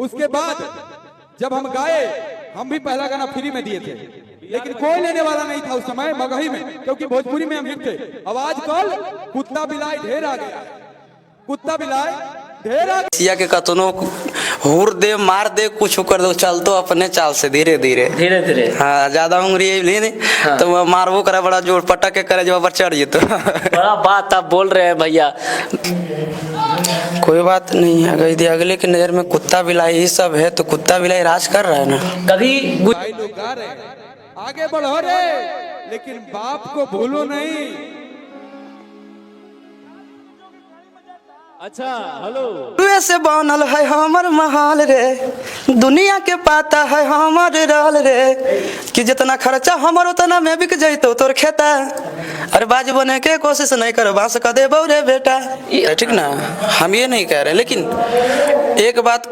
उसके बाद जब हम गाए, हम भी पहला गाना फ्री में दिए थे, लेकिन कोई लेने वाला नहीं था उस समय मगही में, क्योंकि भोजपुरी में हम हिट थे। अब आजकल कुत्ता बिलाई ढेर आ गया, कुत्ता बिलाई ढेर आ सिया के कतनो हुर दे मार दे कुछ कर दो, चल तो अपने चाल से धीरे धीरे धीरे धीरे। हाँ, ज्यादा उंगली नहीं हाँ। तो वह मारबो करे बड़ा जोर पटक के करे, जब चढ़ जेतो। बड़ा बात आप बोल रहे हैं भैया। कोई बात नहीं है, यदि अगले की नजर में कुत्ता बिलाई ही सब है तो कुत्ता बिलाई राज कर रहा है ना। कभी भाई लोग गा रहे हैं, आगे बढ़ो रे, लेकिन बाप को भूलो नहीं। अच्छा हेलो, से बनल है हमर महल रे, दुनिया के पाता है हमर रहल रे, कि जितना खर्चा हमर उतना में बिक जैतो तोर खेता। अरे बाज बने के कोशिश नहीं करो, बांस का दे रे बेटा, ठीक ना। हम ये नहीं कह रहे, लेकिन एक बात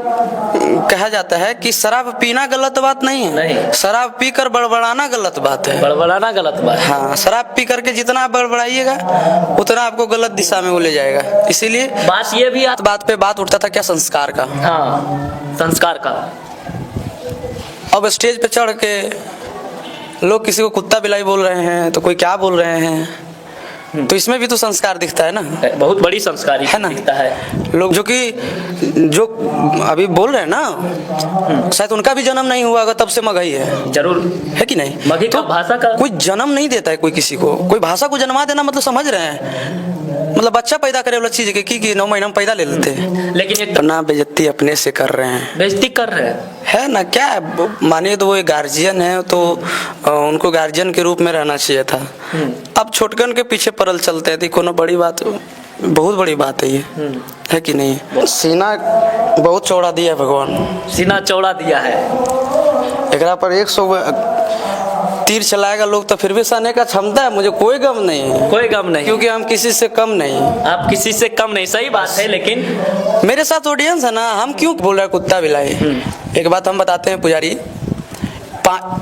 कहा जाता है कि शराब पीना गलत बात नहीं है, नहीं। शराब पीकर बड़बड़ाना गलत बात है। बड़बड़ाना गलत बात। हाँ, शराब पी करके जितना आप बड़बड़ाइएगा उतना आपको गलत दिशा में वो ले जाएगा। इसीलिए बात ये भी बात पे बात उठता था क्या, संस्कार का। हाँ, संस्कार का। अब स्टेज पे चढ़ के लोग किसी को कुत्ता बिलाई बोल रहे हैं, तो कोई क्या बोल रहे हैं, तो इसमें भी तो संस्कार दिखता है ना, बहुत बड़ी संस्कारी है ना। दिखता है। लोग जो अभी बोल रहे हैं ना, शायद उनका भी जन्म नहीं हुआ होगा, तब से मगही है। जरूर है कि नहीं। मगही का भाषा का कोई जन्म नहीं देता है कोई किसी को, कोई भाषा को जन्मा देना मतलब समझ रहे हैं, मतलब बच्चा पैदा करे वाला चीज की 9 महीना में पैदा ले लेते हैं। लेकिन एक अपना बेइज्जती अपने से कर रहे हैं, बेइज्जती कर रहे हैं, है ना। क्या मानिए तो वो एक गार्जियन है, तो उनको गार्जियन के रूप में रहना चाहिए था। अब छोटकन के पीछे परल चलते हैं, कोनो बड़ी बात, बहुत बड़ी बात है ये, है कि नहीं। सीना बहुत चौड़ा दिया है भगवान, सीना चौड़ा दिया है। एकरा पर 100 तीर चलाएगा लोग तो फिर भी सहने का क्षमता है, मुझे कोई गम नहीं है, कोई गम नहीं, क्योंकि हम किसी से कम नहीं। आप किसी से कम नहीं, सही बात है। लेकिन मेरे साथ ऑडियंस है ना, हम क्यों बोल रहे हैं कुत्ता बिलाई। एक बात हम बताते हैं पुजारी,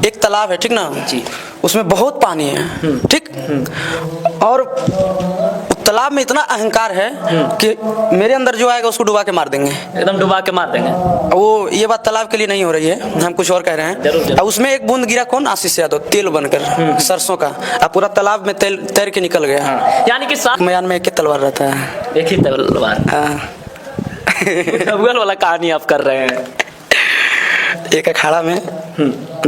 एक तालाब है, ठीक ना जी, उसमें बहुत पानी है, ठीक, और तालाब में इतना अहंकार है कि मेरे अंदर जो आएगा उसको डुबा के मार देंगे, एकदम डुबा के मार देंगे। वो ये बात तालाब के लिए नहीं हो रही है, हम कुछ और कह रहे हैं। जरूर। उसमें एक बूंद गिरा, कौन, आशीष यादव, तेल बनकर सरसों का, अब पूरा तालाब में तेल तैर के निकल गया। यानी कि साथ मैदान में एक तलवार रहता है, एक ही तलवार। गूगल वाला कहानी आप कर रहे हैं। एक अखाड़ा में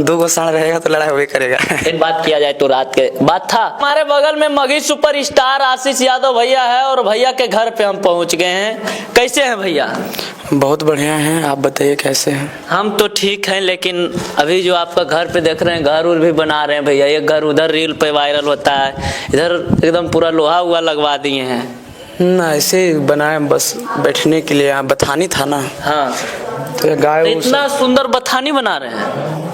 2 सांड रहेगा तो लड़ाई हुए करेगा। एक बात किया जाए तो रात के बात था, हमारे बगल में मगही सुपरस्टार आशीष यादव भैया है, और भैया के घर पे हम पहुंच गए हैं। कैसे हैं भैया? बहुत बढ़िया हैं, आप बताइए कैसे हैं? हम तो ठीक हैं, लेकिन अभी जो आपका घर पे देख रहे हैं, घर उर भी बना रहे हैं भैया। एक घर उधर रील पे वायरल होता है, इधर एकदम पूरा लोहा हुआ लगवा दिए हैं ना, ऐसे बनाए बस बैठने के लिए। यहाँ बथानी था ना, हाँ, तो गाय इतना सुंदर बथानी बना रहे हैं।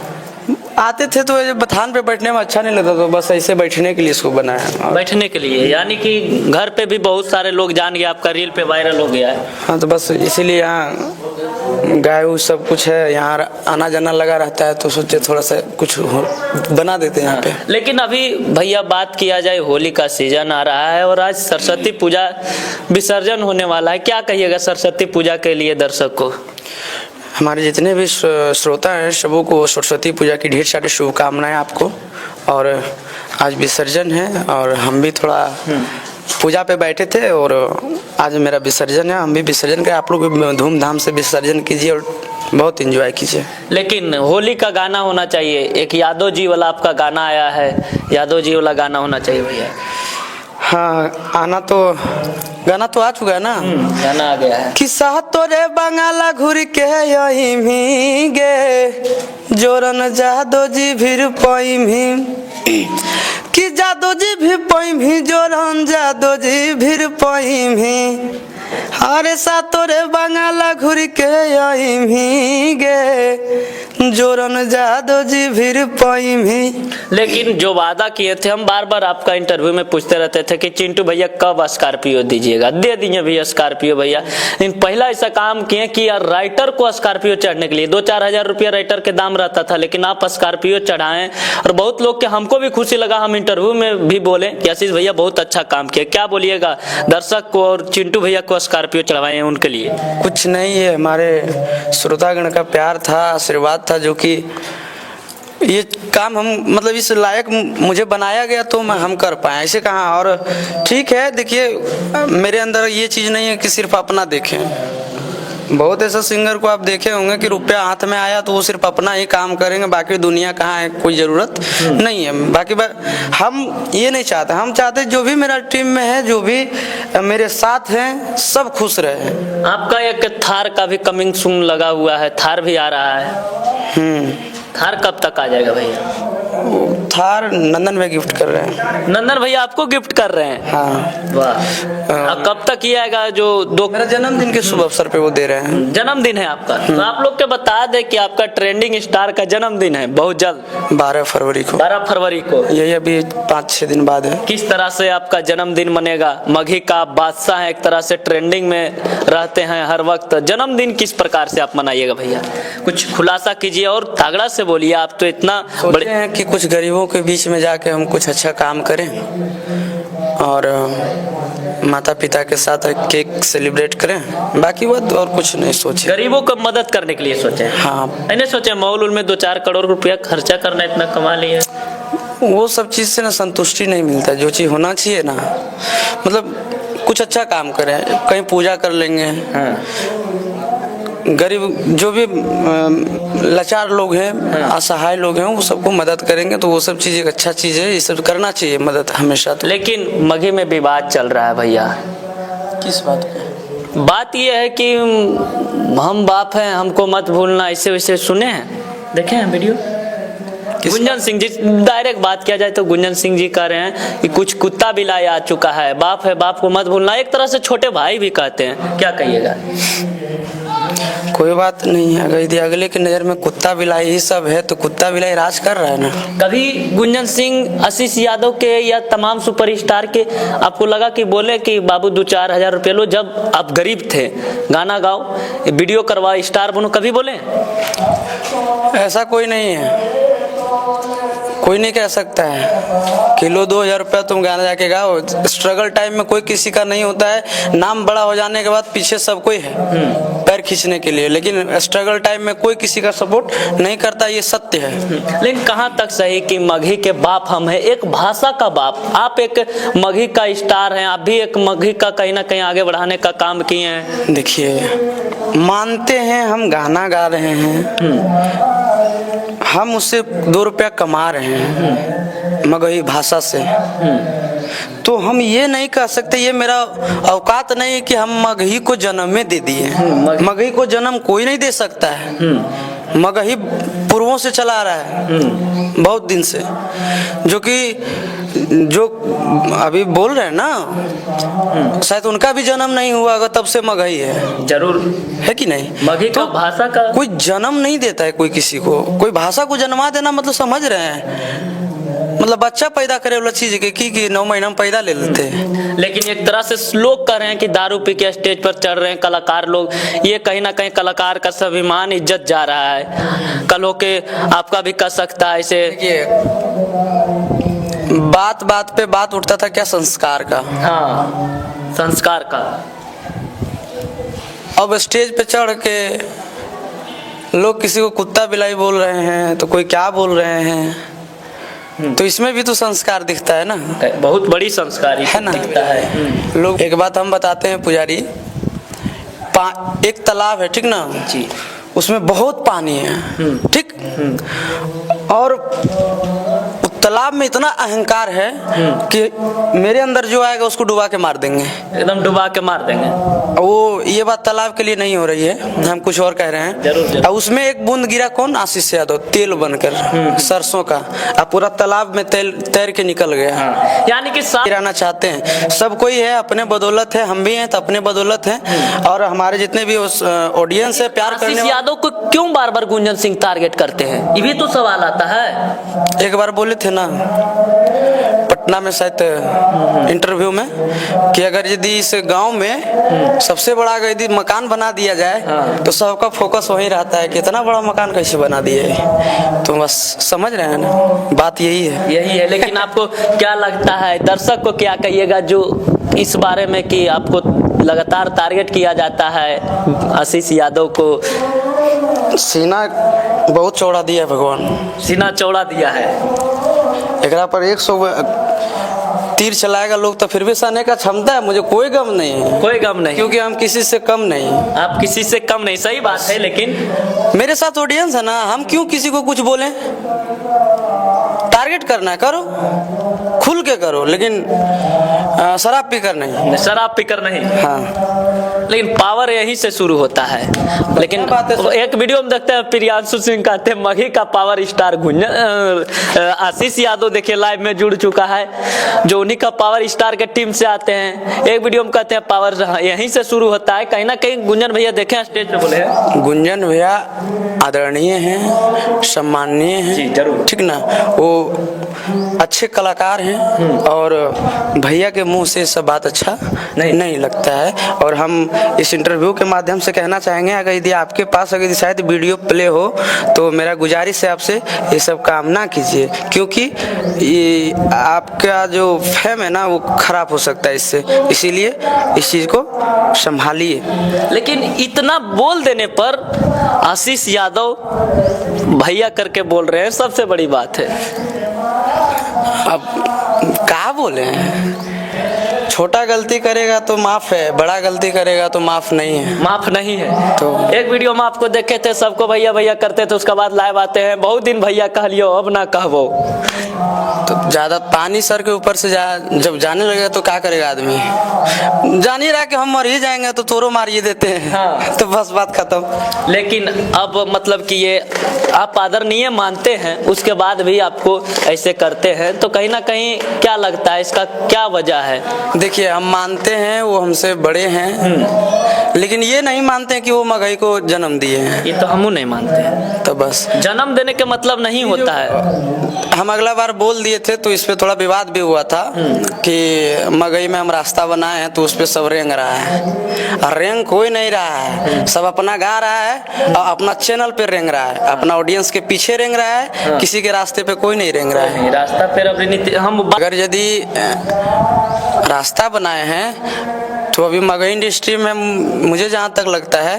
आते थे तो ये बथान पे बैठने में अच्छा नहीं लगता, तो बस ऐसे बैठने के लिए इसको बनाया। बैठने के लिए, यानी कि घर पे भी बहुत सारे लोग जान गए, आपका रील पे वायरल हो गया है। हाँ, तो बस इसीलिए यहाँ गाय सब कुछ है, यहाँ आना जाना लगा रहता है, तो सोचे थोड़ा सा कुछ बना देते हैं यहाँ पे। लेकिन अभी भैया बात किया जाए, होली का सीजन आ रहा है और आज सरस्वती पूजा विसर्जन होने वाला है। क्या कहिएगा सरस्वती पूजा के लिए दर्शक को? हमारे जितने भी श्रोता हैं सबों को सरस्वती पूजा की ढेर सारी शुभकामनाएं आपको। और आज विसर्जन है और हम भी थोड़ा पूजा पे बैठे थे, और आज मेरा विसर्जन है, हम भी विसर्जन करें। आप लोग भी धूमधाम से विसर्जन कीजिए और बहुत एंजॉय कीजिए। लेकिन होली का गाना होना चाहिए, एक यादव जी वाला आपका गाना आया है, यादव जी वाला गाना होना चाहिए भैया। हाँ, गाना तो आ चुका है ना, गाना आ गया है। किस्सा तोरे बंगाला घुर के यही गे, जोरन जादो जी भीर पई भी, कि जादो जी भी पई भी, जोरन जादो जी भीर पई भी, अरे सा तोरे बंगाला घुर के यही गे, जोरन जादो जी भीर पाई भी। लेकिन जो वादा किए थे, हम बार बार आपका इंटरव्यू में पूछते रहते थे कि चिंटू भैया कब स्कॉर्पियो दीजिएगा, दे दिए भैया स्कॉर्पियो भैया। लेकिन पहला ऐसा काम किए कि यार राइटर को स्कॉर्पियो चढ़ने के लिए 2-4 हजार रुपया राइटर के दाम रहता था, लेकिन आप स्कॉर्पियो चढ़ाएं। और बहुत लोग के हमको भी खुशी लगा, हम इंटरव्यू में भी बोले कि आशीष भैया बहुत अच्छा काम किया। क्या बोलिएगा दर्शक को और चिंटू भैया को स्कॉर्पियो चढ़वाए उनके लिए? कुछ नहीं है, हमारे श्रोतागण का प्यार था, आशीर्वाद था, जो कि ये काम हम मतलब इस लायक मुझे बनाया गया तो हम कर पाए, ऐसे कहाँ। और ठीक है, देखिए मेरे अंदर ये चीज़ नहीं है कि सिर्फ अपना देखें। बहुत ऐसा सिंगर को आप देखे होंगे कि रुपया हाथ में आया तो वो सिर्फ अपना ही काम करेंगे, बाकी दुनिया कहाँ है, कोई ज़रूरत नहीं है। बाकी हम ये नहीं चाहते, हम चाहते जो भी मेरा टीम में है, जो भी मेरे साथ हैं, सब खुश रहे। आपका एक थार का भी कमिंग सून लगा हुआ है, थार भी आ रहा है। थार कब तक आ जाएगा भैया? थार नंदन भाई गिफ्ट कर रहे हैं। नंदन भैया आपको गिफ्ट कर रहे हैं? हाँ। वाह। अब कब तक ये आएगा? जो मेरा जन्मदिन के शुभ अवसर पे वो दे रहे हैं। जन्मदिन है आपका, तो आप लोग के बता दें कि आपका ट्रेंडिंग स्टार का जन्मदिन है बहुत जल्द, 12 फरवरी को। 12 फरवरी को। यही अभी 5-6 दिन बाद है। किस तरह से आपका जन्मदिन मनेगा? मघी का बादशाह है, एक तरह से ट्रेंडिंग में रहते हैं हर वक्त। जन्मदिन किस प्रकार से आप मनाइएगा भैया? कुछ खुलासा कीजिए और तगड़ा से बोलिए। आप तो इतना बड़े हैं कि कुछ गरीबों के बीच में जाके हम कुछ अच्छा काम करें और माता पिता के साथ केक सेलिब्रेट करें, बाकी बात और कुछ नहीं सोचे। गरीबों को मदद करने के लिए सोचे? हाँ। मैंने सोचा मॉल में 2-4 करोड़ रुपया खर्चा करना, इतना कमा लिए। वो सब चीज़ से ना संतुष्टि नहीं मिलता। जो चीज़ होना चाहिए ना, मतलब कुछ अच्छा काम करें, कहीं पूजा कर लेंगे। हाँ। गरीब जो भी लाचार लोग हैं, असहाय लोग हैं, वो सबको मदद करेंगे तो वो सब चीज़ एक अच्छा चीज़ है, ये सब करना चाहिए मदद हमेशा। तो लेकिन मघी में विवाद चल रहा है भैया। किस बात पे? बात ये है कि हम बाप हैं, हमको मत भूलना, ऐसे वैसे सुने हैं, देखे हैं वीडियो? गुंजन सिंह जी, डायरेक्ट बात किया जाए तो गुंजन सिंह जी कह रहे हैं कि कुछ कुत्ता बिलाई आ चुका है, बाप है, बाप को मत भूलना। एक तरह से छोटे भाई भी कहते हैं, क्या कहिएगा? कोई बात नहीं है, अगर यदि अगले की नज़र में कुत्ता बिलाई ही सब है तो कुत्ता बिलाई राज कर रहा है ना। कभी गुंजन सिंह आशीष यादव के या तमाम सुपरस्टार के आपको लगा कि बोले कि बाबू 2-4 हजार रुपये लो, जब आप गरीब थे, गाना गाओ, वीडियो करवाओ, स्टार बनो, कभी बोले? ऐसा कोई नहीं है, कोई नहीं कह सकता है कि लो 2,000 रुपया तुम गाना जाके गाओ। स्ट्रगल टाइम में कोई किसी का नहीं होता है, नाम बड़ा हो जाने के बाद पीछे सब कोई है पैर खींचने के लिए, लेकिन स्ट्रगल टाइम में कोई किसी का सपोर्ट नहीं करता, ये सत्य है। लेकिन कहाँ तक सही कि मघी के बाप हम हैं, एक भाषा का बाप। आप एक मघी का स्टार हैं, आप भी एक मघी का कहीं ना कहीं आगे बढ़ाने का काम किए हैं। देखिए, मानते हैं हम गाना गा रहे हैं, हम उससे 2 रुपया कमा रहे हैं मगही भाषा से, तो हम ये नहीं कह सकते, ये मेरा औकात नहीं है कि हम मगही को जन्म में दे दिए। मगही को जन्म कोई नहीं दे सकता है, मगही पूर्वों से चला रहा है बहुत दिन से, जो अभी बोल रहे हैं ना, शायद उनका भी जन्म नहीं हुआ होगा, तब से मगही है। जरूर है कि नहीं? मघी तो का भाषा का कोई जन्म नहीं देता है कोई किसी को, कोई भाषा को जन्मा देना मतलब समझ रहे हैं, मतलब बच्चा पैदा करे वाला चीज के कि 9 महीना में पैदा ले लेते हैं। लेकिन एक तरह से लोग कह रहे हैं कि दारू पी के स्टेज पर चढ़ रहे हैं कलाकार लोग, ये कहीं ना कहीं कलाकार का स्वाभिमान, इज्जत जा रहा है। कल होके आपका भी कह सकता है ऐसे। बात बात पे बात उठता था क्या संस्कार का? हाँ, संस्कार का। अब स्टेज पे चढ़ के लोग किसी को कुत्ता बिलाई बोल रहे हैं, तो कोई क्या बोल रहे हैं, तो इसमें भी तो संस्कार दिखता है ना, बहुत बड़ी संस्कार है ना, दिखता है। लोग एक बात हम बताते हैं पुजारी, एक तालाब है, ठीक ना जी, उसमें बहुत पानी है, ठीक, और तालाब में इतना अहंकार है कि मेरे अंदर जो आएगा उसको डुबा के मार देंगे, एकदम डुबा के मार देंगे। वो ये बात तालाब के लिए नहीं हो रही है, हम कुछ और कह रहे हैं। जरूर। और उसमें एक बूंद गिरा कौन? आशीष यादव, तेल बनकर सरसों का, अब पूरा तालाब में तेल तैर के निकल गया। यानी कि गिराना चाहते हैं, सब कोई है, अपने बदौलत है, हम भी हैं तो अपने बदौलत हैं, और हमारे जितने भी उस ऑडियंस है प्यार करने आशीष वाले। यादव को क्यों बार बार गुंजन सिंह टारगेट करते हैं, ये भी तो सवाल आता है। एक बार बोले थे ना पटना में शायद इंटरव्यू में कि अगर यदि इस गांव में सबसे बड़ा अगर यदि मकान बना दिया जाए तो सबका फोकस वही रहता है कि इतना बड़ा मकान कैसे बना दिए। तो बस समझ रहे हैं ना, बात यही है। यही है। लेकिन आपको क्या लगता है, दर्शक को क्या कहिएगा जो इस बारे में कि आपको लगातार टारगेट किया जाता है आशीष यादव को? सीना बहुत चौड़ा दिया है भगवान, सीना चौड़ा दिया है। एकरा पर 100 तीर चलाएगा लोग तो फिर भी सहने का क्षमता है, मुझे कोई गम नहीं है। कोई गम नहीं, क्योंकि हम किसी से कम नहीं। आप किसी से कम नहीं, सही बात है। लेकिन मेरे साथ ऑडियंस है ना, हम क्यों किसी को कुछ बोलें? टारगेट करना है करो, खुल के करो, लेकिन शराब पीकर नहीं। शराब पीकर नहीं। हाँ, लेकिन पावर यहीं से शुरू होता है। लेकिन एक वीडियो में देखते हैं प्रियांशु सिंह कहते हैं मघी का पावर स्टार गुंजन आशीष यादव देखिए लाइव में जुड़ चुका है, जो उन्हीं का पावर स्टार के टीम से आते हैं। एक वीडियो में कहते हैं पावर यहीं से शुरू होता है। कहीं ना कहीं गुंजन भैया देखे स्टेज पे बोले हैं, गुंजन भैया आदरणीय हैं, सम्माननीय हैं। जी, जरूर। ठीक ना, वो अच्छे कलाकार हैं और भैया के मुंह से सब बात अच्छा नहीं लगता है। और हम इस इंटरव्यू के माध्यम से कहना चाहेंगे, अगर यदि आपके पास अगर शायद वीडियो प्ले हो तो मेरा गुजारिश है आपसे ये सब काम ना कीजिए, क्योंकि ये आपका जो फेम है ना वो खराब हो सकता है इससे, इसीलिए इस चीज को संभालिए। लेकिन इतना बोल देने पर आशीष यादव भैया करके बोल रहे हैं, सबसे बड़ी बात है। अब क्या बोले हैं, छोटा गलती करेगा तो माफ है, बड़ा गलती करेगा तो माफ नहीं है। माफ नहीं है। तो एक वीडियो में आपको देखे थे सबको भैया भैया करते थे, उसके बाद लाइव आते हैं बहुत दिन भैया कह लियो अब ना कहबो। तो ज्यादा पानी सर के ऊपर से जब जाने लगेगा तो क्या करेगा आदमी? जान ही रहा कि हम मर ही जाएंगे तो तोरो मार ही देते हैं। हाँ। तो बस बात खत्म। लेकिन अब मतलब कि ये आप आदरणीय मानते हैं, उसके बाद भी आपको ऐसे करते हैं, तो कहीं ना कहीं क्या लगता है इसका क्या वजह है? देखिए, हम मानते हैं वो हमसे बड़े हैं, लेकिन ये नहीं मानते कि वो मगही को जन्म दिए हैं। ये तो हम नहीं मानते हैं। तो बस जन्म देने के मतलब नहीं होता है। हम अगला बार बोल दिए थे तो इस पे थोड़ा विवाद भी हुआ था कि मगही में हम रास्ता बनाए हैं तो उस पे सब रेंग रहा है, और रेंग कोई नहीं रहा है, सब अपना गा रहा है और अपना चैनल पे रेंग रहा है, अपना ऑडियंस के पीछे रेंग रहा है, किसी के रास्ते पे कोई नहीं रेंग रहा है। रास्ता पे हम अगर यदि रास्ता बनाए हैं तो अभी मगही इंडस्ट्री में मुझे जहाँ तक लगता है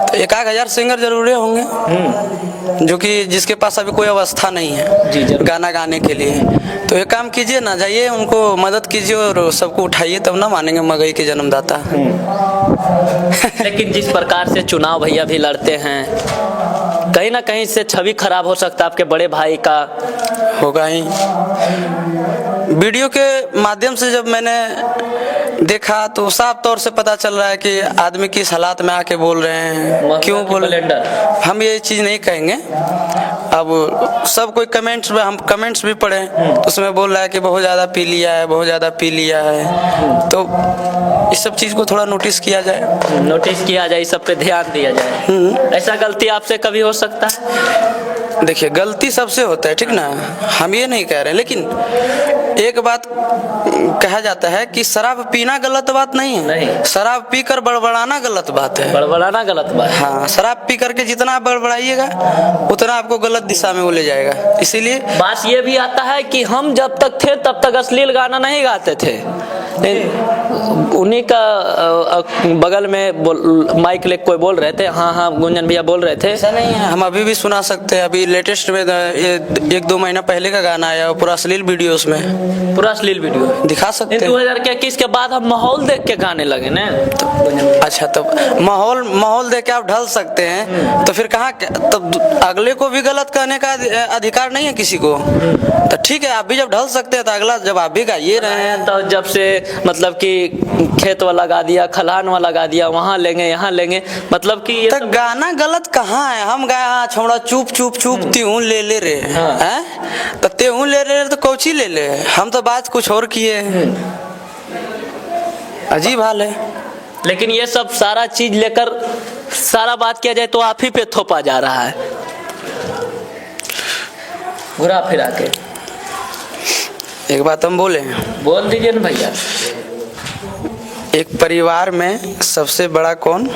तो 1,000 सिंगर जरूर होंगे जो कि जिसके पास अभी कोई अवस्था नहीं है गाना गाने के लिए। तो एक काम कीजिए ना, जाइए उनको मदद कीजिए और सबको उठाइए, तब ना मानेंगे मगही के जन्मदाता। लेकिन जिस प्रकार से चुनाव भैया भी लड़ते हैं, कहीं ना कहीं से छवि खराब हो सकता है आपके बड़े भाई का। होगा ही। वीडियो के माध्यम से जब मैंने देखा तो साफ तौर से पता चल रहा है कि आदमी किस हालात में आके बोल रहे हैं, क्यों बोल रहे हैं। हम ये चीज़ नहीं कहेंगे। अब सब कोई कमेंट्स में, हम कमेंट्स भी पढ़े तो उसमें बोल रहा है कि बहुत ज़्यादा पी लिया है, बहुत ज़्यादा पी लिया है। तो इस सब चीज़ को थोड़ा नोटिस किया जाए, इस सब पे ध्यान दिया जाए। ऐसा गलती आपसे कभी हो सकता है? देखिए, गलती सबसे होता है, ठीक ना, हम ये नहीं कह रहे, लेकिन एक बात कहा जाता है कि शराब पीना गलत बात नहीं है। नहीं। शराब पीकर बड़बड़ाना गलत बात है। बड़बड़ाना गलत बात है। हाँ, शराब पी करके जितना आप बड़बड़ाइएगा उतना आपको गलत दिशा में वो ले जाएगा। इसीलिए बात ये भी आता है कि हम जब तक थे तब तक अश्लील गाना नहीं गाते थे। उन्हीं का बगल में माइक ले कोई बोल रहे थे। हाँ हाँ गुंजन भैया बोल रहे थे। ऐसा नहीं है, हम अभी भी सुना सकते हैं। अभी लेटेस्ट में ये 1-2 महीना पहले का गाना आया, पूरा अश्लील वीडियो उसमें, पूरा अश्लील वीडियो है। दिखा सकते हैं। 2021 के बाद हम माहौल देख के गाने लगे ना। अच्छा, तो माहौल देख के आप ढल सकते हैं, तो फिर कहाँ तब अगले को भी गलत कहने का अधिकार नहीं है किसी को। तो ठीक है, आप भी जब ढल सकते हैं तो अगला जब आप भी गाइए रहे हैं। तो जब से मतलब कि खेत वाला गा दिया, खलिहान वाला गा दिया, वहाँ लेंगे यहाँ लेंगे, मतलब कि ये तो गाना गलत कहाँ है? हम गाए हाँ छोड़ा चुप चुप चुप त्यों ले रे हैं, तो त्यों ले रे तो कौची ले ले, हम तो बात कुछ और किए। अजीब हाल है। लेकिन ये सब सारा चीज लेकर सारा बात किया जाए तो आप ही पे थोपा जा रहा है घुरा फिरा के। एक बात हम बोले, बोल दीजिए ना भैया। एक परिवार में सबसे बड़ा कौन?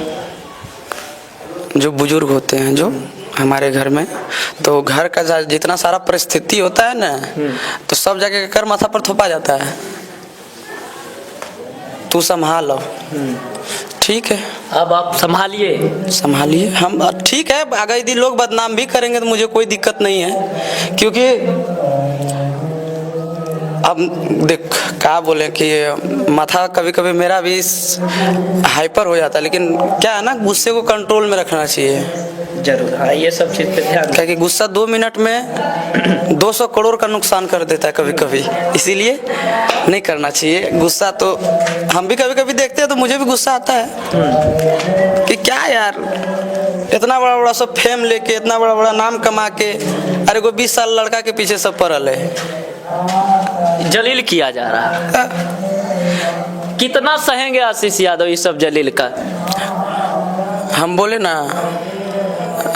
जो बुजुर्ग होते हैं, जो हमारे घर में, तो घर का जितना सारा परिस्थिति होता है ना, तो सब जगह कर माथा पर थोपा जाता है, तू संभालो। ठीक है, अब आप संभालिए। हम ठीक है, अगर यदि लोग बदनाम भी करेंगे तो मुझे कोई दिक्कत नहीं है, क्योंकि अब देख क्या बोले कि माथा कभी कभी मेरा भी हाइपर हो जाता है, लेकिन क्या है ना, गुस्से को कंट्रोल में रखना चाहिए जरूर। हाँ, ये सब चीज पे ध्यान, क्योंकि गुस्सा 2 मिनट में 200 करोड़ का नुकसान कर देता है कभी कभी, इसीलिए नहीं करना चाहिए गुस्सा। तो हम भी कभी कभी देखते हैं तो मुझे भी गुस्सा आता है कि क्या यार, इतना बड़ा बड़ा सब फेम लेके, इतना बड़ा बड़ा नाम कमा के, अरे कोई 20 साल लड़का के पीछे सब पड़ल है, जलील किया जा रहा है। कितना सहेंगे आशीष यादव ये सब जलील का? हम बोले ना,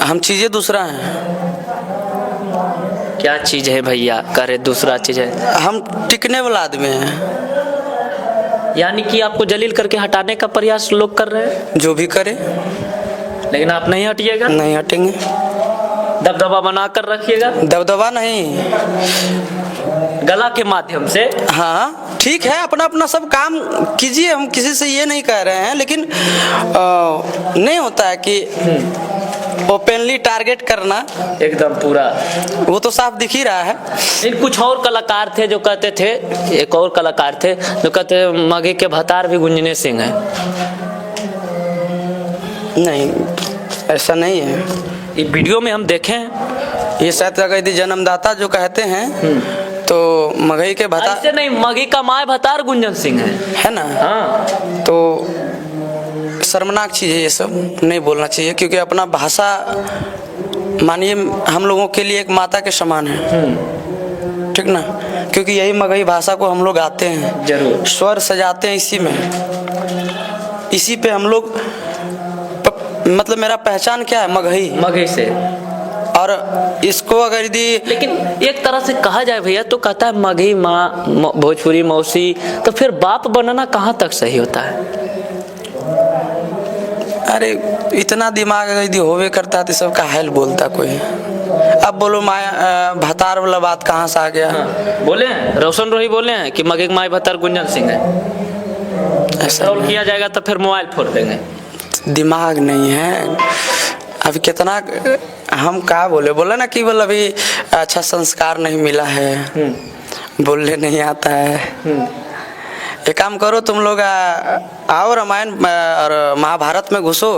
हम चीजें दूसरा हैं। क्या चीज है भैया? करे दूसरा चीज है। हम टिकने वाला आदमी हैं। यानी कि आपको जलील करके हटाने का प्रयास लोग कर रहे हैं। जो भी करे, लेकिन आप नहीं हटिएगा। नहीं हटेंगे। दबदबा बनाकर रखिएगा। दबदबा नहीं, गला के माध्यम से। हाँ ठीक है, अपना अपना सब काम कीजिए, हम किसी से ये नहीं कह रहे हैं, लेकिन नहीं होता है कि ओपनली टारगेट करना एकदम पूरा, वो तो साफ दिख ही रहा है। कुछ और कलाकार थे जो कहते थे, एक और कलाकार थे जो कहते मगे के भतार भी गुंजने सिंह है। नहीं, ऐसा नहीं है। ये वीडियो में हम देखें, ये शायद अगर जन्मदाता जो कहते हैं तो मगही के भतार, ऐसे नहीं, मगी का माय भतार गुंजन सिंह है ना। हाँ, तो शर्मनाक चीज़ है, ये सब नहीं बोलना चाहिए, क्योंकि अपना भाषा मानिए हम लोगों के लिए एक माता के समान है, ठीक ना, क्योंकि यही मगही भाषा को हम लोग आते हैं, जरूर स्वर सजाते हैं इसी में, इसी पे हम लोग मतलब मेरा पहचान क्या है? मगही से। और इसको अगर यदि, लेकिन एक तरह से कहा जाए भैया तो कहता है मगही माँ, भोजपुरी मौसी, तो फिर बाप बनना कहाँ तक सही होता है? अरे इतना दिमाग यदि होवे करता है तो सब का हाल बोलता कोई। अब बोलो माया भतार वाला बात कहाँ से आ गया? हाँ, बोले हैं रोशन रोही बोले हैं कि मगे माय भतार गुंजन सिंह है। ऐसा रोल किया जाएगा तो फिर मोबाइल फोड़ देंगे। दिमाग नहीं है अभी कितना, हम क्या बोले ना कि बोल अभी अच्छा संस्कार नहीं मिला है, बोलने नहीं आता है। एक काम करो तुम लोग, आओ रामायण और महाभारत में घुसो,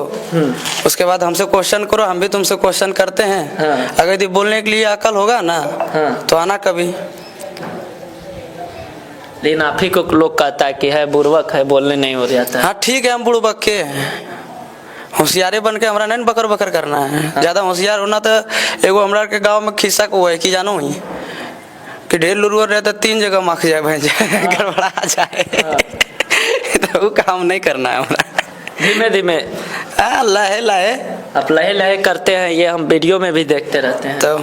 उसके बाद हमसे क्वेश्चन करो, हम भी तुमसे क्वेश्चन करते हैं। हाँ। अगर यदि बोलने के लिए अकल होगा ना, हाँ। तो आना कभी। लेकिन आप ही को लोग कहता है कि है बुड़बक है, बोलने नहीं हो जाता है। हाँ ठीक है, हम बुड़बक के होशियारे बन के हमरा नहीं बकर बकर करना है। हाँ। ज्यादा होशियार होना तो एगो हमरा के गांव में खिस्सा को है कि जानो ही कि ढेर लुरुआ रहे तो 3 जगह मख जाए भैंस गड़बड़ा जाए। हाँ। तो वो काम नहीं करना है हमरा। धीमे धीमे लहे लहे, आप लहे लहे करते हैं, ये हम वीडियो में भी देखते रहते हैं। तो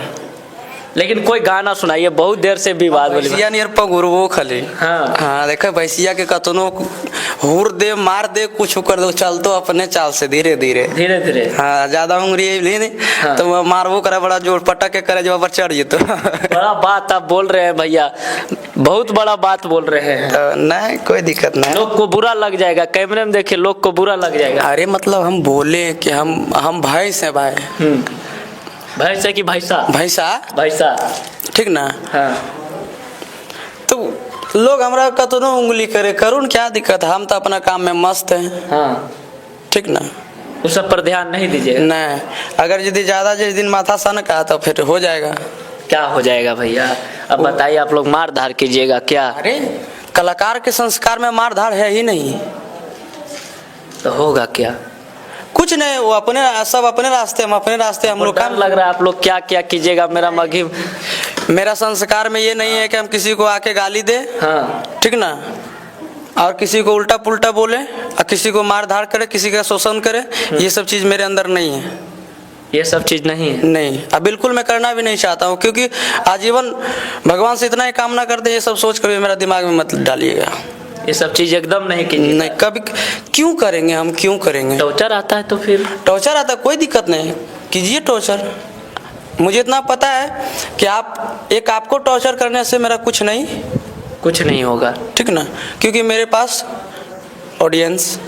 लेकिन कोई गाना सुनाइए, बहुत देर से विवाद वाली भैंसिया नियर पगुरवो खली। हाँ हाँ, देखो भैंसिया के कतनो हुर दे मार दे कुछ कर दो, चल तो अपने चाल से धीरे धीरे। धीरे धीरे। हाँ ज्यादा उंगली ले नहीं हाँ। तो वो मारबो करे बड़ा जोर पटक के करे जब पर चढ़ जेतो। बड़ा बात आप बोल रहे हैं भैया, बहुत बड़ा बात बोल रहे हैं। तो नहीं कोई दिक्कत नहीं। लोग को बुरा लग जाएगा, कैमरे में देखिए लोग को बुरा लग जाएगा। अरे मतलब हम बोले कि हम भैंस हैं भाई। भैंस है कि भैंसा? भैंसा। भैंसा, ठीक ना। हाँ। तो लोग हमरा कतनो उंगली करे करून, क्या दिक्कत है, हम तो अपना काम में मस्त हैं। हाँ, ठीक ना। उस सब पर ध्यान नहीं दीजिए। नहीं, अगर यदि ज्यादा जिस दिन माथा सन का तो फिर हो जाएगा। क्या हो जाएगा भैया? अब बताइए, आप लोग मार धार कीजिएगा क्या? अरे कलाकार के संस्कार में मार धाड़ है ही नहीं, तो होगा क्या? कुछ नहीं, वो अपने सब अपने रास्ते, हम अपने रास्ते, हम लोग डर लग रहा है आप लोग क्या क्या कीजिएगा। मेरा मगी, मेरा संस्कार में ये नहीं है कि हम किसी को आके गाली दे। हाँ, ठीक ना, और किसी को उल्टा पुल्टा बोले और किसी को मार धाड़ करे, किसी का शोषण करे, ये सब चीज मेरे अंदर नहीं है। ये सब चीज नहीं है। नहीं, अब बिल्कुल मैं करना भी नहीं चाहता हूँ, क्योंकि आजीवन भगवान से इतना ही कामना करते, ये सब सोच कर मेरा दिमाग में मत डालिएगा। ये सब चीज एकदम नहीं कीजिए। नहीं, कभी क्यों करेंगे, हम क्यों करेंगे। टॉर्चर आता है तो फिर? टॉर्चर आता है, कोई दिक्कत नहीं, कीजिए टॉर्चर। मुझे इतना पता है कि आपको टॉर्चर करने से मेरा कुछ नहीं होगा। ठीक ना, क्योंकि मेरे पास ऑडियंस,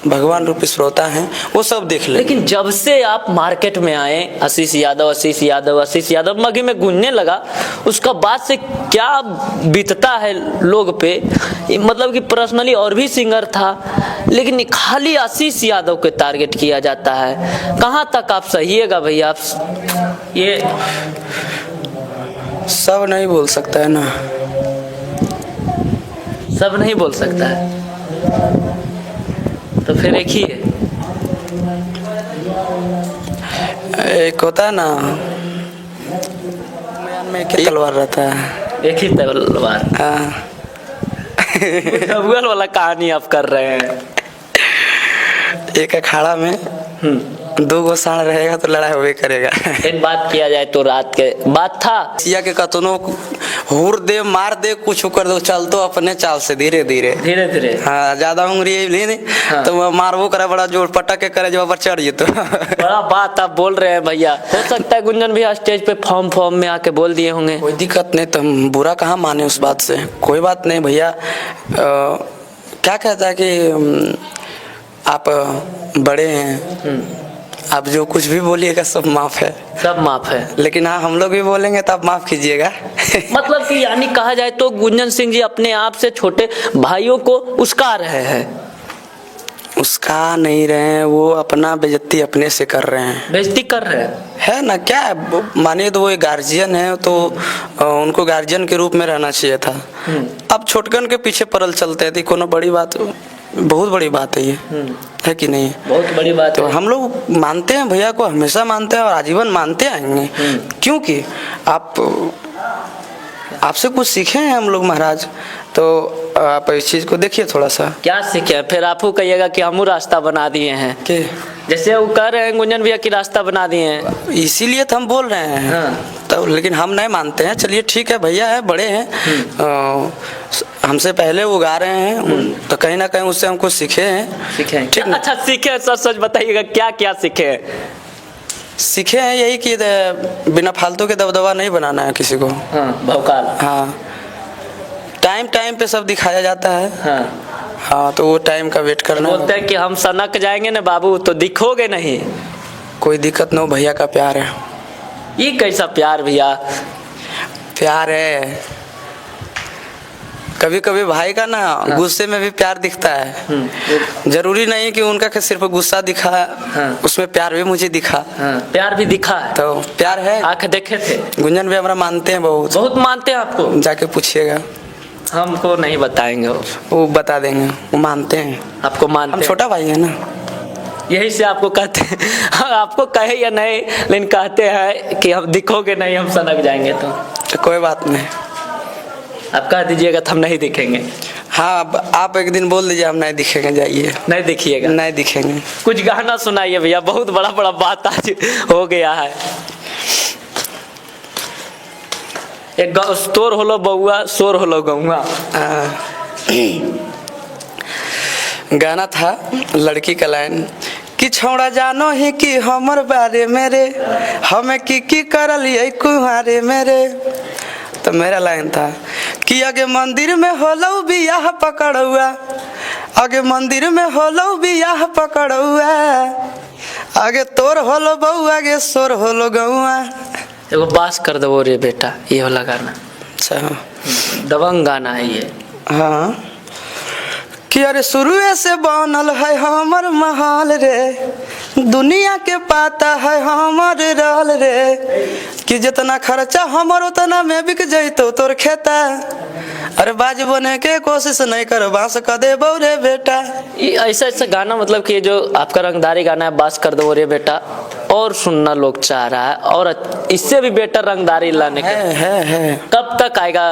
भगवान रूपी श्रोता हैं, वो सब देख ले। लेकिन जब से आप मार्केट में आए, आशीष यादव मगी में गूंजने लगा, उसका बाद से क्या बीतता है लोग पे। मतलब कि पर्सनली और भी सिंगर था, लेकिन खाली आशीष यादव के टारगेट किया जाता है। कहाँ तक आप सहिएगा भैया? आप ये सब नहीं बोल सकता है ना, सब नहीं बोल सकता है, तो फिर एक ही है। एक होता है ना, में एक तलवार रहता है। एक ही तलवार। हाँ। गूगल वाला कहानी आप कर रहे हैं। एक अखाड़ा में 2 गो साण रहेगा तो लड़ाई होवे करेगा। एक बात किया जाए तो रात के बात था, सिया के कतनो हुर दे मार दे कुछ कर दो, चल तो अपने चाल से धीरे धीरे। धीरे धीरे। हाँ ज्यादा उंगली ले नहीं हाँ। तो वो मारबो करे बड़ा जोर पटक के करे जब पर चढ़ जेतो। बड़ा बात आप बोल रहे हैं भैया। हो सकता है गुंजन भैया स्टेज पे फॉर्म में आके बोल दिए होंगे। कोई दिक्कत नहीं, तुम बुरा कहाँ माने उस बात से, कोई बात नहीं भैया। क्या कहता है कि आप बड़े हैं, आप जो कुछ भी बोलिएगा सब माफ है। सब माफ है, लेकिन हाँ हम लोग भी बोलेंगे तो आप माफ कीजिएगा। मतलब कि यानी कहा जाए तो गुंजन सिंह जी अपने आप से छोटे भाइयों को उसका रहे हैं। उसका नहीं रहे हैं, वो अपना बेइज्जती अपने से कर रहे हैं। बेइज्जती कर रहे हैं है ना, क्या है, मानिए तो वो एक गार्जियन है तो उनको गार्जियन के रूप में रहना चाहिए था। अब छोटकन के पीछे पड़ल चलते थे, कोनो बड़ी बात, बहुत बड़ी बात है ये, है कि नहीं? बहुत बड़ी बात तो है। हम लोग मानते हैं भैया को, हमेशा मानते हैं और आजीवन मानते आएंगे, क्योंकि आपसे कुछ सीखे हैं हम लोग महाराज। तो आप इस चीज को देखिए थोड़ा सा। क्या सीखे? फिर आप कहिएगा कि हम रास्ता बना दिए हैं, कि जैसे वो कह रहे हैं गुंजन भैया की रास्ता बना दिए हैं, इसीलिए तो हम बोल रहे हैं। हाँ। तो लेकिन हम नहीं मानते हैं। चलिए ठीक है, भैया है, बड़े हैं, हमसे पहले वो गा रहे हैं, तो कहीं ना कहीं उससे हम कुछ सीखे हैं। सीखे हैं? ठीक ना? अच्छा सीखे, सच सच बताइएगा क्या क्या सीखे हैं? सीखे हैं यही कि बिना फालतू के दबदबा नहीं बनाना है किसी को। हाँ, भौकाल। हाँ, टाइम पे सब दिखाया जाता है। हाँ। हाँ, तो वो टाइम का वेट करना। बोलते हैं कि हम सनक जाएंगे ना बाबू तो दिखोगे नहीं। कोई दिक्कत न हो, भैया का प्यार है। ये कैसा प्यार भैया? प्यार है, कभी कभी भाई का ना गुस्से में भी प्यार दिखता है। जरूरी नहीं कि उनका के सिर्फ गुस्सा दिखा, उसमें प्यार भी मुझे दिखा। प्यार भी दिखा है, तो प्यार है। आंख देखे थे। गुंजन भी हमारा मानते हैं, बहुत मानते हैं आपको। जाके पूछिएगा, हमको नहीं बताएंगे, वो बता देंगे, वो मानते हैं आपको। मानते हम हैं। छोटा भाई है ना, यही से आपको कहते हैं। हाँ, आपको कहे या नहीं, लेकिन कहते हैं कि हम दिखोगे नहीं, हम सनक जाएंगे तो कोई बात नहीं। आप कह दीजिएगा तो हम नहीं दिखेंगे। हाँ, आप एक दिन बोल दीजिए हम नहीं दिखेंगे, जाइए। नहीं दिखिएगा? नहीं दिखेंगे। कुछ गाना सुनाइए भैया, बहुत बड़ा बड़ा बात आज हो गया है। एक तोर होलो बउआ, शोर होलो गौआ। गाना था लड़की का लाइन कि छौड़ा जानो ही कि हमर बारे मेरे हमें की करलिए कुहारे मेरे। तो मेरा लाइन था कि आगे मंदिर में होलो बियाह पकड़ुआ, आगे मंदिर में होलो बियाह पकड़ुआ, आगे तोर होलो बहू आगे सोर होलो गौआ। एगो बास कर दो रे बेटा, ये वाला गाना अच्छा दबंग गाना है ये। हाँ कि अरे शुरुए से बनल है हमर महल रे, दुनिया के पाता है हमर रहल रे, कि जितना खर्चा हमर उतना में बिक जैतो तोर खेता। अरे बाज बने के कोशिश नहीं कर बांस कर दे रे बेटा। ये ऐसा ऐसा गाना मतलब कि जो आपका रंगदारी गाना है बास कर दो रे बेटा, और सुनना लोग चाह रहा है, और इससे भी बेटर रंगदारी लाने का है। कब तक आएगा?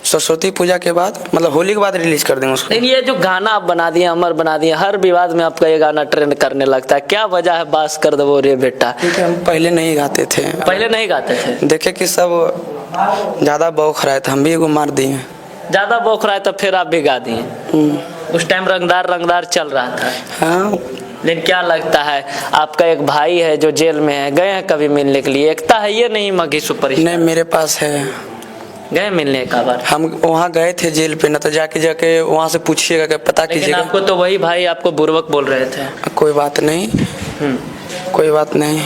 सरस्वती पूजा के बाद, मतलब होली के बाद रिलीज कर देंगे उसको। लेकिन ये जो गाना आप बना दिए, अमर बना दिए, हर विवाद में आपका ये गाना ट्रेंड करने लगता है, क्या वजह है बास कर दो रे बेटा? क्योंकि हम पहले नहीं गाते थे। पहले नहीं गाते थे? देखे कि सब ज्यादा बौख रहा था, हम भी एगो मार दिए। ज्यादा बौख रहा है तो फिर आप भी गा दिए। उस टाइम रंगदार चल रहा था। हाँ लेकिन क्या लगता है, आपका एक भाई है जो जेल में है, गए हैं कभी मिलने के लिए? एकता है ये नहीं मघी सुपर नहीं, मेरे पास है। गए मिलने का बार? हम वहाँ गए थे जेल पे, ना तो जाके वहाँ से पूछिएगा कि पता कीजिएगा। आपको तो वही भाई आपको बुर्बक बोल रहे थे। कोई बात नहीं, कोई बात नहीं,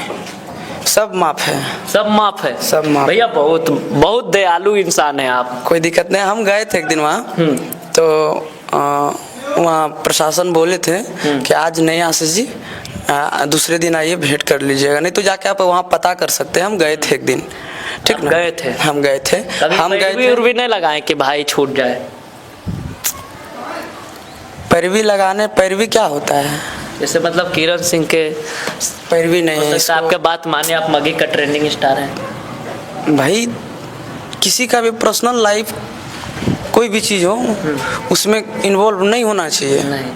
सब माफ है। सब माफ है? सब माफ। भैया बहुत बहुत दयालु इंसान है आप। कोई दिक्कत नहीं। हम गए थे एक दिन वहाँ, तो वहाँ प्रशासन बोले थे कि आज नहीं आशीष जी, दूसरे दिन आइए भेंट कर लीजिएगा, नहीं तो जाके आप वहाँ पता कर सकते हैं। हम गए थे एक दिन, ठीक ना? गए थे? हम गए थे। हम गए थे। भी नहीं लगाए कि भाई छूट जाए? पैरवी लगाने, पैरवी क्या होता है? जैसे मतलब किरण सिंह के पैरवी नहीं है। आपके बात माने, आप मघी का ट्रेंडिंग स्टार हैं भाई, किसी का भी पर्सनल लाइफ कोई भी चीज हो उसमें इन्वॉल्व नहीं होना चाहिए। नहीं,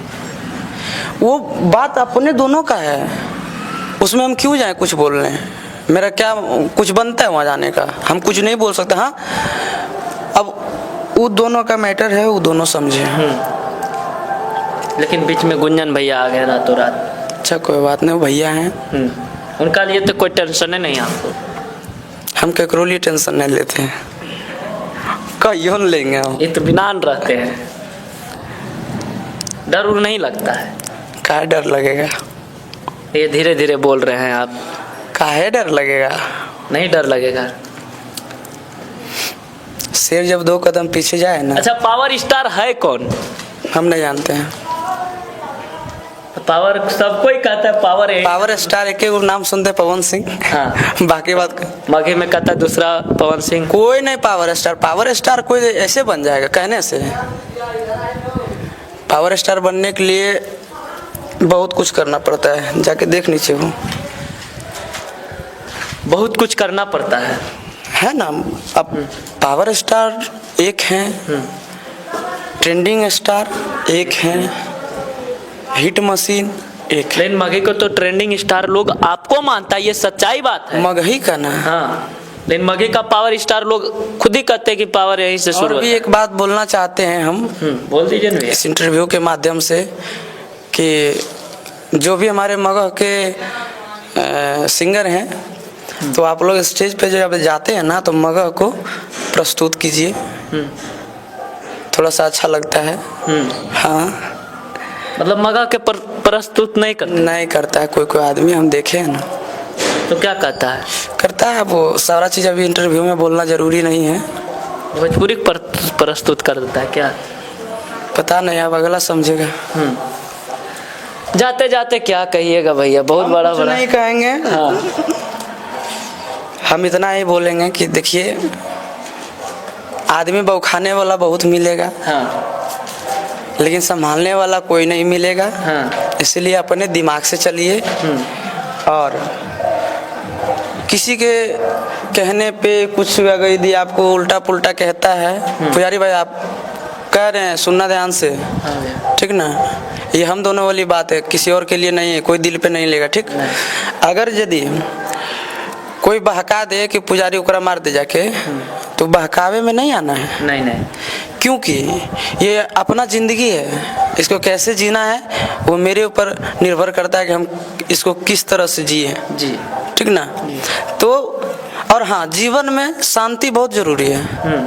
वो बात अपने दोनों का है, उसमें हम क्यों जाए कुछ बोलने? मेरा क्या कुछ बनता है वहाँ जाने का? हम कुछ नहीं बोल सकते। हाँ, अब वो दोनों का मैटर है, वो दोनों समझे। लेकिन बीच में गुंजन भैया आ गए रातों रात। अच्छा कोई बात नहीं, भैया हैं, उनका लिए तो कोई टेंशन नहीं आपको? हम केकरो लिए टेंशन नहीं लेते हैं, कहियो न लेंगे हम। इत्मीनान रहते हैं, डर उर नहीं लगता है? काहे डर लगेगा? ये धीरे धीरे बोल रहे हैं आप, काहे डर लगेगा? नहीं डर लगेगा? शेर जब 2 कदम पीछे जाए ना। अच्छा, पावर स्टार है कौन? हम नहीं जानते हैं। पावर सबको ही कहता है पावर है। पावर स्टार एक नाम सुनते हैं, पवन सिंह। हाँ। बाकी बात मघी में कहता है दूसरा पवन सिंह। कोई नहीं पावर स्टार। पावर स्टार कोई ऐसे बन जाएगा कहने से। पावर स्टार बनने के लिए बहुत कुछ करना पड़ता है, जाके देख नीचे हो। बहुत कुछ करना पड़ता है ना। अब पावर स्टार एक हैं, ट्रेंडिंग स्टार एक हैं, हिट मशीन एक। लेकिन मघी को तो ट्रेंडिंग स्टार लोग आपको मानता है, ये सच्चाई बात है। मगही का ना। हाँ, लेकिन मघी का पावर स्टार लोग खुद ही कहते हैं कि पावर यहीं से शुरू। और भी एक बात बोलना चाहते हैं हम, बोल दीजिए ना इस इंटरव्यू के माध्यम से, कि जो भी हमारे मगह के सिंगर हैं, तो आप लोग स्टेज पे जब जाते हैं ना, तो मगह को प्रस्तुत कीजिए, थोड़ा सा अच्छा लगता है। हाँ, मतलब मगह के प्रस्तुत नहीं करता है कोई आदमी, हम देखे हैं ना। तो क्या कहता है? करता है वो सारा चीज। अभी इंटरव्यू में बोलना जरूरी नहीं है। भोजपुरी प्रस्तुत कर देता है क्या? पता नहीं, अब अगला समझेगा। जाते जाते क्या कहिएगा भैया? बहुत बड़ा नहीं कहेंगे। हाँ। हम इतना ही बोलेंगे कि देखिए, आदमी बौखाने वाला बहुत मिलेगा। हाँ। लेकिन संभालने वाला कोई नहीं मिलेगा। हाँ। इसलिए अपने दिमाग से चलिए, और किसी के कहने पे कुछ अगर यदि आपको उल्टा पुल्टा कहता है, पुजारी भाई आप कह रहे हैं, सुनना ध्यान से, ठीक ना? ये हम दोनों वाली बात है, किसी और के लिए नहीं है, कोई दिल पे नहीं लेगा, ठीक? अगर यदि कोई बहका दे कि पुजारी ओकरा मार दे जाके, तो बहकावे में नहीं आना है। नहीं। क्योंकि ये अपना ज़िंदगी है, इसको कैसे जीना है वो मेरे ऊपर निर्भर करता है कि हम इसको किस तरह से जिए। जी ठीक ना। तो और हाँ, जीवन में शांति बहुत ज़रूरी है।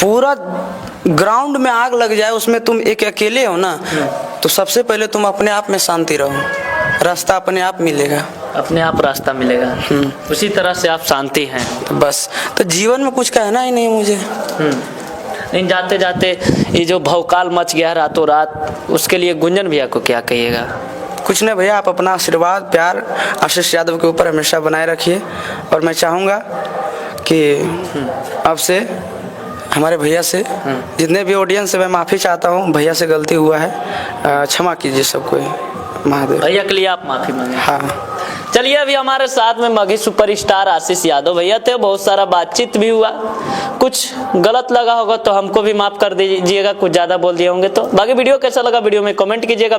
पूरा ग्राउंड में आग लग जाए, उसमें तुम एक अकेले हो ना, तो सबसे पहले तुम अपने आप में शांति रहो, रास्ता अपने आप मिलेगा, अपने आप रास्ता मिलेगा। उसी तरह से आप शांति हैं। तो बस। तो जीवन में कुछ कहना ही नहीं मुझे। लेकिन जाते जाते ये जो भौकाल मच गया रातों रात, उसके लिए गुंजन भैया को क्या कहिएगा? कुछ नहीं भैया, आप अपना आशीर्वाद प्यार आशीष यादव के ऊपर हमेशा बनाए रखिए। और मैं चाहूँगा कि अब से हमारे भैया से, जितने भी ऑडियंस से मैं माफ़ी चाहता हूँ, भैया से गलती हुआ है, क्षमा कीजिए सबको। महादेव। भैया के लिए आप माफी मांगे। हाँ। चलिए, अभी हमारे साथ में मगही सुपरस्टार आशीष यादव भैया थे, बहुत सारा बातचीत भी हुआ, कुछ गलत लगा होगा तो हमको भी माफ कर दीजिएगा, कुछ ज्यादा बोल दिए होंगे तो। बाकी वीडियो कैसा लगा वीडियो में कमेंट कीजिएगा।